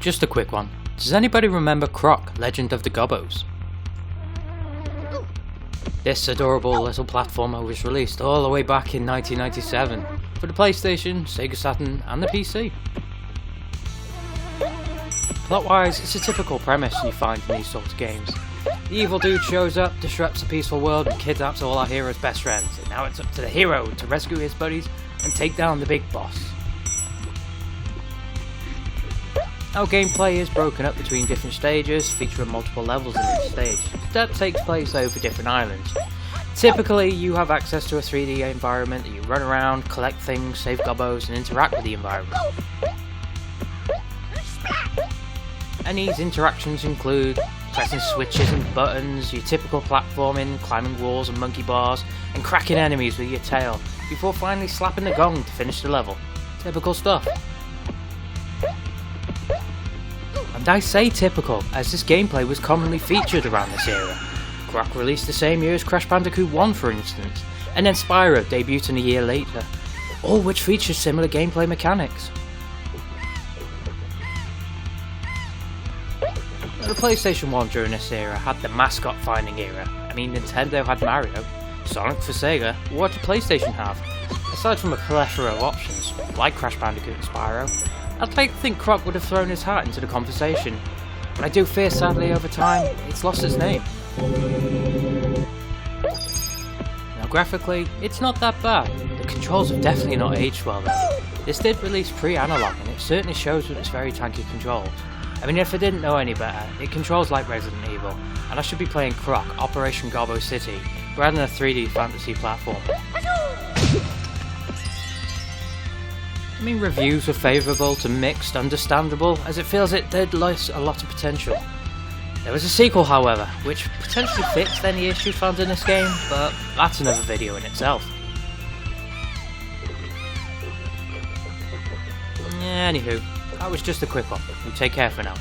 just a quick one. Does anybody remember Croc, Legend of the Gobbos? This adorable little platformer was released all the way back in 1997 for the PlayStation, Sega Saturn and the PC. Plot-wise, it's a typical premise you find in these sorts of games. The evil dude shows up, disrupts the peaceful world and kidnaps all our hero's best friends, and now it's up to the hero to rescue his buddies and take down the big boss. Our gameplay is broken up between different stages, featuring multiple levels in each stage. That takes place over different islands. Typically, you have access to a 3D environment that you run around, collect things, save gobbos, and interact with the environment. And these interactions include pressing switches and buttons, your typical platforming, climbing walls and monkey bars, and cracking enemies with your tail, before finally slapping the gong to finish the level. Typical stuff. And I say typical, as this gameplay was commonly featured around this era. Croc released the same year as Crash Bandicoot 1 for instance, and then Spyro debuted a year later, all which featured similar gameplay mechanics. The PlayStation 1 during this era had the mascot finding era. I mean, Nintendo had Mario, Sonic for Sega. What did PlayStation have? Aside from a plethora of options, like Crash Bandicoot and Spyro, I'd like to think Croc would have thrown his hat into the conversation, but I do fear sadly over time, it's lost its name. Now graphically, it's not that bad. The controls have definitely not aged well though. This did release pre-analog and it certainly shows with its very tanky controls. I mean, if I didn't know any better, it controls like Resident Evil, and I should be playing Croc, Operation Gobbos City, rather than a 3D fantasy platform. I mean, reviews were favourable to mixed, understandable, as it feels it did lose a lot of potential. There was a sequel, however, which potentially fixed any issues found in this game, but that's another video in itself. Anywho, that was just a quick one. You take care for now.